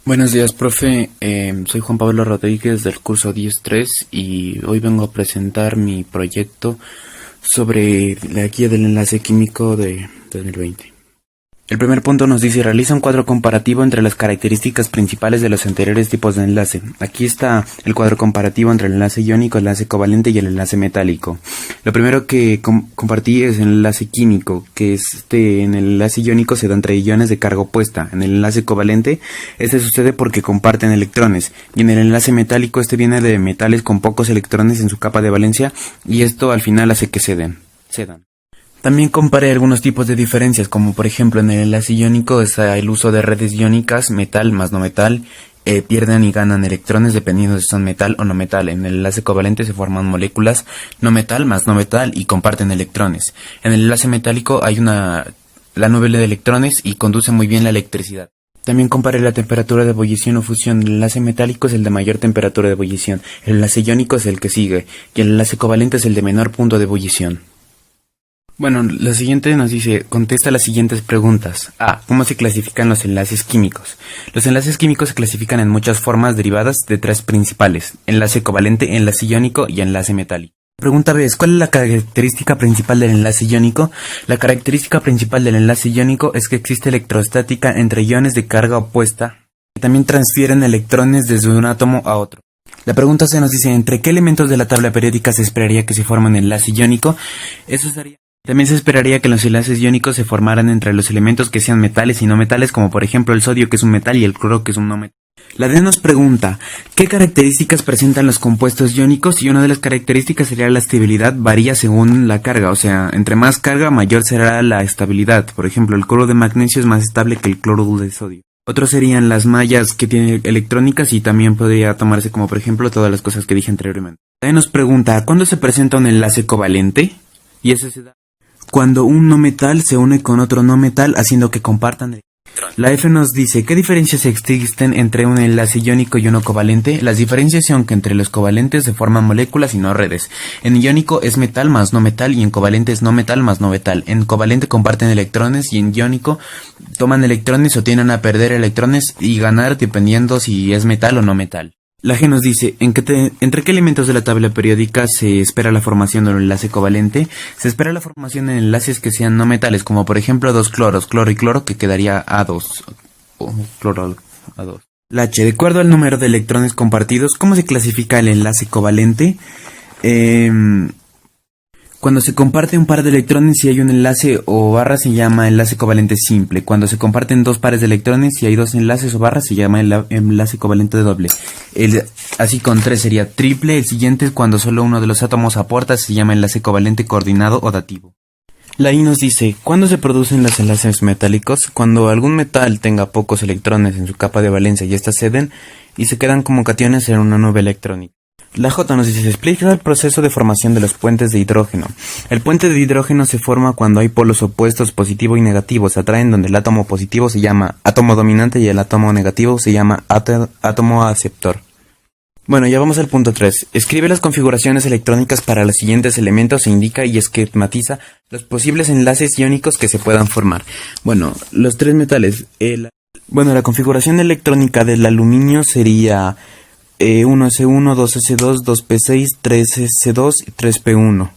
Buenos días, profe. Soy Juan Pablo Rodríguez del curso 10.3 y hoy vengo a presentar mi proyecto sobre la guía del enlace químico de 2020. El primer punto nos dice: realiza un cuadro comparativo entre las características principales de los anteriores tipos de enlace. Aquí está el cuadro comparativo entre el enlace iónico, el enlace covalente y el enlace metálico. Lo primero que compartí es el enlace químico, que en el enlace iónico se da entre iones de carga opuesta. En el enlace covalente, sucede porque comparten electrones. Y en el enlace metálico, viene de metales con pocos electrones en su capa de valencia, y esto al final hace que cedan. También comparé algunos tipos de diferencias, como por ejemplo en el enlace iónico está el uso de redes iónicas, metal más no metal, pierden y ganan electrones dependiendo de si son metal o no metal. En el enlace covalente se forman moléculas no metal más no metal y comparten electrones. En el enlace metálico hay la nube de electrones y conduce muy bien la electricidad. También comparé la temperatura de ebullición o fusión. El enlace metálico es el de mayor temperatura de ebullición, el enlace iónico es el que sigue y el enlace covalente es el de menor punto de ebullición. Bueno, lo siguiente nos dice: contesta las siguientes preguntas. A. ¿Cómo se clasifican los enlaces químicos? Los enlaces químicos se clasifican en muchas formas derivadas de tres principales: enlace covalente, enlace iónico y enlace metálico. Pregunta B. ¿Cuál es la característica principal del enlace iónico? La característica principal del enlace iónico es que existe electrostática entre iones de carga opuesta que también transfieren electrones desde un átomo a otro. La pregunta C nos dice: ¿entre qué elementos de la tabla periódica se esperaría que se forme un enlace iónico? También se esperaría que los enlaces iónicos se formaran entre los elementos que sean metales y no metales, como por ejemplo el sodio, que es un metal, y el cloro, que es un no metal. La D nos pregunta: ¿qué características presentan los compuestos iónicos? Y una de las características sería la estabilidad, varía según la carga, o sea, entre más carga, mayor será la estabilidad. Por ejemplo, el cloro de magnesio es más estable que el cloro de sodio. Otros serían las mallas que tienen electrónicas, y también podría tomarse como por ejemplo todas las cosas que dije anteriormente. La D nos pregunta: ¿cuándo se presenta un enlace covalente? Y ese se da cuando un no metal se une con otro no metal, haciendo que compartan electrones. La F nos dice: ¿qué diferencias existen entre un enlace iónico y uno covalente? Las diferencias son que entre los covalentes se forman moléculas y no redes. En iónico es metal más no metal, y en covalente es no metal más no metal. En covalente comparten electrones, y en iónico toman electrones o tienden a perder electrones y ganar dependiendo si es metal o no metal. La G nos dice: ¿entre qué elementos de la tabla periódica se espera la formación de un enlace covalente? Se espera la formación en enlaces que sean no metales, como por ejemplo dos cloros, cloro y cloro, que quedaría A2, o cloro A2. La H: de acuerdo al número de electrones compartidos, ¿cómo se clasifica el enlace covalente? Cuando se comparte un par de electrones y hay un enlace o barra se llama enlace covalente simple. Cuando se comparten dos pares de electrones y hay dos enlaces o barras se llama enlace covalente doble. Así con tres sería triple. El siguiente es cuando solo uno de los átomos aporta, se llama enlace covalente coordinado o dativo. La I nos dice: ¿cuándo se producen los enlaces metálicos? Cuando algún metal tenga pocos electrones en su capa de valencia y éstas ceden y se quedan como cationes en una nube electrónica. La J nos dice: se explica el proceso de formación de los puentes de hidrógeno. El puente de hidrógeno se forma cuando hay polos opuestos positivo y negativo. Se atraen donde el átomo positivo se llama átomo dominante y el átomo negativo se llama átomo aceptor. Bueno, ya vamos al punto 3. Escribe las configuraciones electrónicas para los siguientes elementos e indica y esquematiza los posibles enlaces iónicos que se puedan formar. Bueno, los tres metales. La configuración electrónica del aluminio sería 1s1, 2s2, 2p6, 3s2 y 3p1,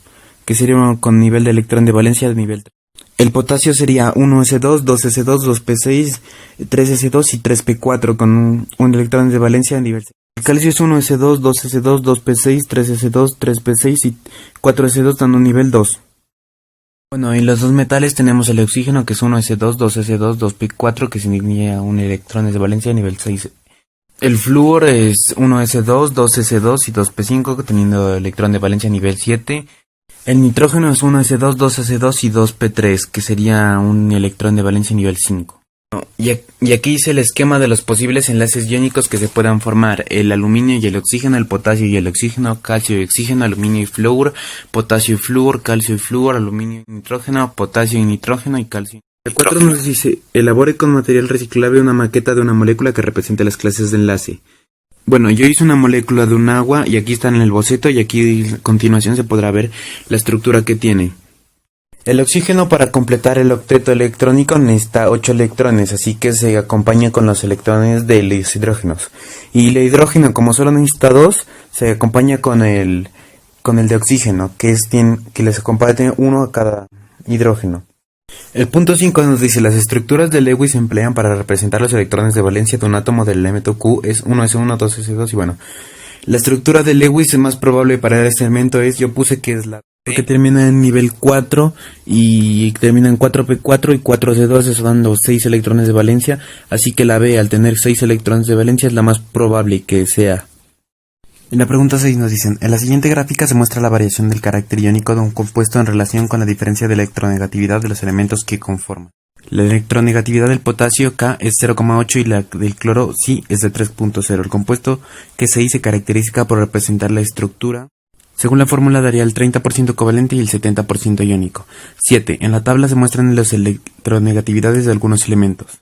que sería uno con nivel de electrón de valencia de nivel 3. El potasio sería 1s2, 2s2, 2p6, 3s2 y 3p4 con un electrón de valencia de nivel 6. El calcio es 1s2, 2s2, 2p6, 3s2, 3p6 y 4s2 dando un nivel 2. Bueno, y los dos metales tenemos el oxígeno, que es 1s2, 2s2, 2p4, que significa un electrón de valencia de nivel 6. El flúor es 1s2, 2s2 y 2p5 teniendo electrón de valencia nivel 7. El nitrógeno es 1s2, 2s2 y 2p3 que sería un electrón de valencia nivel 5. Y aquí hice el esquema de los posibles enlaces iónicos que se puedan formar: el aluminio y el oxígeno, el potasio y el oxígeno, calcio y oxígeno, aluminio y flúor, potasio y flúor, calcio y flúor, aluminio y nitrógeno, potasio y nitrógeno y calcio. El 4 nos dice: elabore con material reciclable una maqueta de una molécula que represente las clases de enlace. Bueno, yo hice una molécula de un agua y aquí está en el boceto, y aquí a continuación se podrá ver la estructura que tiene. El oxígeno, para completar el octeto electrónico, necesita 8 electrones, así que se acompaña con los electrones de los hidrógenos. Y el hidrógeno, como solo necesita 2, se acompaña con el de oxígeno, que les acompaña uno a cada hidrógeno. El punto 5 nos dice: las estructuras de Lewis se emplean para representar los electrones de valencia de un átomo del elemento Q, es 1s1, 2s2 y bueno. La estructura de Lewis más probable para este elemento yo puse que es la que termina en nivel 4 y termina en 4p4 y 4c2, eso dando 6 electrones de valencia, así que la B, al tener 6 electrones de valencia, es la más probable que sea. En la pregunta 6 nos dicen: en la siguiente gráfica se muestra la variación del carácter iónico de un compuesto en relación con la diferencia de electronegatividad de los elementos que conforman. La electronegatividad del potasio K es 0,8 y la del cloro Si es de 3,0. El compuesto que se dice caracteriza por representar la estructura. Según la fórmula daría el 30% covalente y el 70% iónico. 7. En la tabla se muestran las electronegatividades de algunos elementos.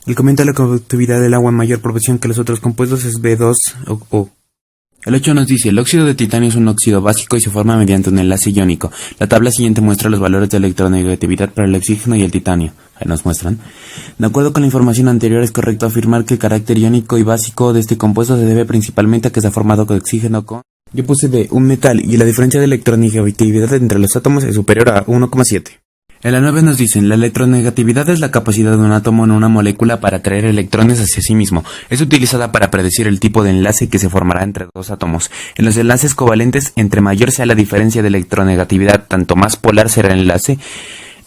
El que aumenta la conductividad del agua en mayor proporción que los otros compuestos es B2O. El 8 nos dice: el óxido de titanio es un óxido básico y se forma mediante un enlace iónico. La tabla siguiente muestra los valores de electronegatividad para el oxígeno y el titanio. Ahí nos muestran. De acuerdo con la información anterior, es correcto afirmar que el carácter iónico y básico de este compuesto se debe principalmente a que se ha formado con oxígeno con... Yo puse B, un metal, y la diferencia de electronegatividad entre los átomos es superior a 1,7. En la 9 nos dicen: la electronegatividad es la capacidad de un átomo en una molécula para atraer electrones hacia sí mismo. Es utilizada para predecir el tipo de enlace que se formará entre dos átomos. En los enlaces covalentes, entre mayor sea la diferencia de electronegatividad, tanto más polar será el enlace.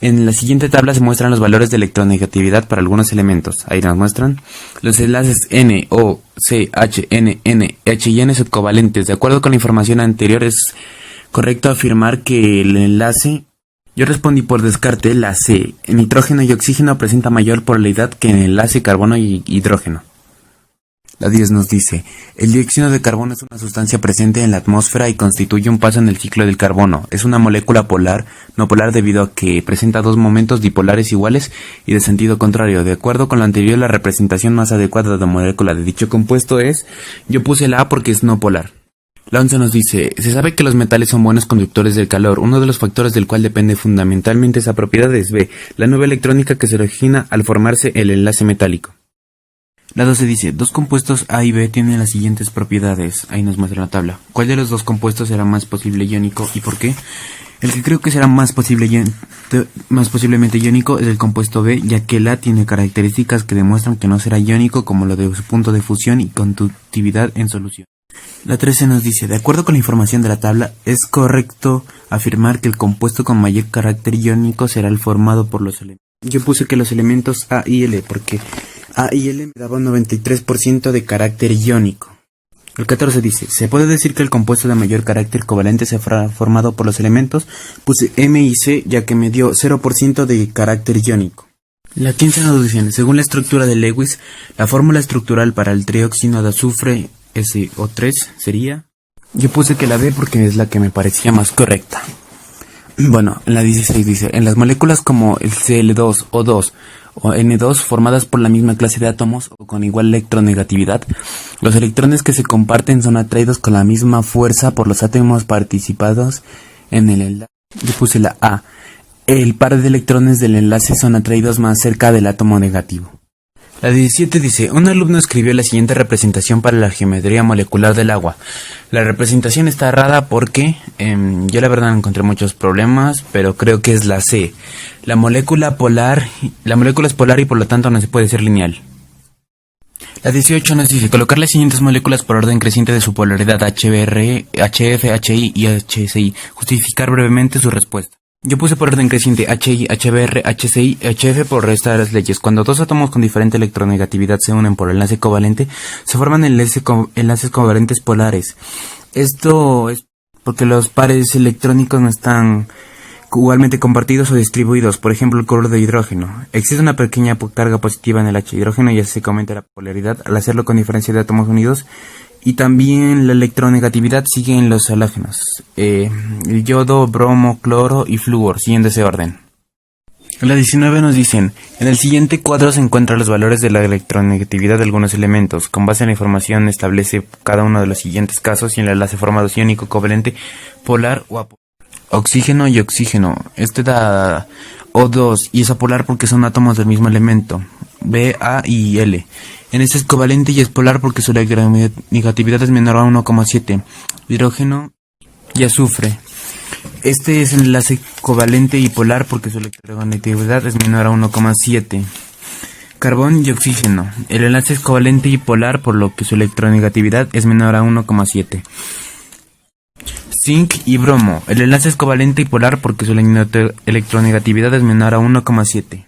En la siguiente tabla se muestran los valores de electronegatividad para algunos elementos. Ahí nos muestran los enlaces N, O, C, H, N, N, H y N subcovalentes. De acuerdo con la información anterior, es correcto afirmar que el enlace... Yo respondí por descarte la C. En nitrógeno y oxígeno presenta mayor polaridad que en el enlace carbono y hidrógeno. La 10 nos dice: el dióxido de carbono es una sustancia presente en la atmósfera y constituye un paso en el ciclo del carbono. Es una molécula polar, no polar debido a que presenta dos momentos dipolares iguales y de sentido contrario. De acuerdo con lo anterior, la representación más adecuada de la molécula de dicho compuesto es... Yo puse la A porque es no polar. La 11 nos dice: se sabe que los metales son buenos conductores del calor. Uno de los factores del cual depende fundamentalmente esa propiedad es B, la nube electrónica que se origina al formarse el enlace metálico. La 12 dice: dos compuestos A y B tienen las siguientes propiedades. Ahí nos muestra la tabla. ¿Cuál de los dos compuestos será más posible iónico y por qué? El que creo que será más posiblemente iónico es el compuesto B, ya que el A tiene características que demuestran que no será iónico, como lo de su punto de fusión y conductividad en solución. La 13 nos dice: de acuerdo con la información de la tabla, es correcto afirmar que el compuesto con mayor carácter iónico será el formado por los elementos. Yo puse que los elementos A y L, porque A y L me daban 93% de carácter iónico. El 14 dice: se puede decir que el compuesto de mayor carácter covalente se ha formado por los elementos. Puse M y C, ya que me dio 0% de carácter iónico. La 15 nos dice: según la estructura de Lewis, la fórmula estructural para el trióxido de azufre SO3 sería... Yo puse que la B porque es la que me parecía más correcta. Bueno, en la 16 dice: en las moléculas como el Cl2, O2 o N2 formadas por la misma clase de átomos o con igual electronegatividad, los electrones que se comparten son atraídos con la misma fuerza por los átomos participados en el enlace. Yo puse la A. El par de electrones del enlace son atraídos más cerca del átomo negativo. La 17 dice: un alumno escribió la siguiente representación para la geometría molecular del agua. La representación está errada porque yo la verdad encontré muchos problemas, pero creo que es la C. La molécula es polar y por lo tanto no se puede ser lineal. La 18 nos dice: colocar las siguientes moléculas por orden creciente de su polaridad HBr, HF, HI y HCI. Justificar brevemente su respuesta. Yo puse por orden creciente HI, HBr, HCI, HF por estas leyes. Cuando dos átomos con diferente electronegatividad se unen por enlace covalente, se forman enlaces covalentes polares. Esto es porque los pares electrónicos no están igualmente compartidos o distribuidos. Por ejemplo, el cloruro de hidrógeno. Existe una pequeña carga positiva en el H hidrógeno y así se aumenta la polaridad al hacerlo con diferencia de átomos unidos. Y también la electronegatividad sigue en los halógenos. El yodo, bromo, cloro y flúor, siguiendo ese orden. En la 19 nos dicen: en el siguiente cuadro se encuentran los valores de la electronegatividad de algunos elementos. Con base en la información establece cada uno de los siguientes casos y en el enlace formado iónico, covalente, polar o apolar. oxígeno y oxígeno. Este da O2 y es apolar porque son átomos del mismo elemento, B, A y L. En este es covalente y es polar porque su electronegatividad es menor a 1,7. Hidrógeno y azufre. Este es el enlace covalente y polar porque su electronegatividad es menor a 1,7. Carbón y oxígeno. El enlace es covalente y polar por lo que su electronegatividad es menor a 1,7. Zinc y bromo. El enlace es covalente y polar porque su electronegatividad es menor a 1,7.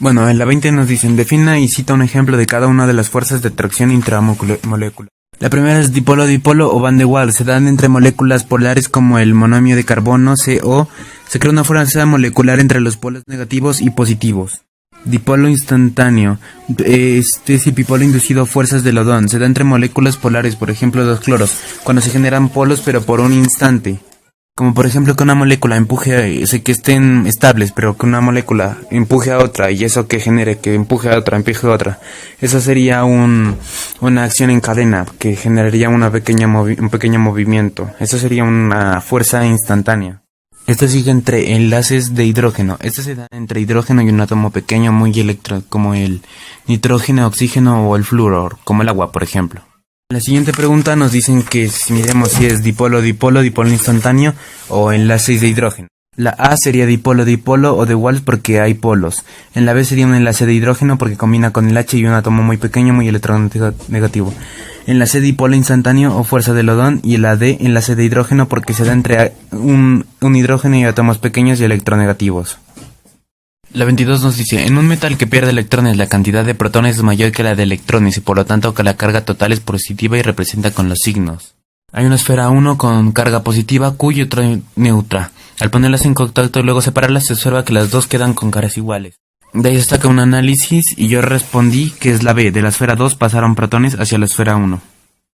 Bueno, en la 20 nos dicen, defina y cita un ejemplo de cada una de las fuerzas de atracción intramolecular. La primera es dipolo-dipolo o van de Waals. Se dan entre moléculas polares como el monomio de carbono, CO. Se crea una fuerza molecular entre los polos negativos y positivos. Dipolo instantáneo. Este es el bipolo inducido fuerzas de Lodon. Se da entre moléculas polares, por ejemplo dos cloros, cuando se generan polos pero por un instante. Como por ejemplo que una molécula empuje, que estén estables, pero que una molécula empuje a otra y eso que genere, que empuje a otra, empuje a otra. Eso sería una acción en cadena que generaría un pequeño movimiento. Eso sería una fuerza instantánea. Esto sigue entre enlaces de hidrógeno. Esto se da entre hidrógeno y un átomo pequeño muy como el nitrógeno, oxígeno o el flúor, como el agua, por ejemplo. La siguiente pregunta nos dicen que si miremos si es dipolo-dipolo, dipolo instantáneo o enlaces de hidrógeno. La A sería dipolo-dipolo o de Waals porque hay polos. En la B sería un enlace de hidrógeno porque combina con el H y un átomo muy pequeño, muy electronegativo. En la C dipolo instantáneo o fuerza de Lodon y en la D enlace de hidrógeno porque se da entre un hidrógeno y átomos pequeños y electronegativos. La 22 nos dice, en un metal que pierde electrones la cantidad de protones es mayor que la de electrones y por lo tanto que la carga total es positiva y representa con los signos. Hay una esfera 1 con carga positiva Q y otra neutra. Al ponerlas en contacto y luego separarlas se observa que las dos quedan con cargas iguales. De ahí se saca un análisis y yo respondí que es la B. De la esfera 2 pasaron protones hacia la esfera 1.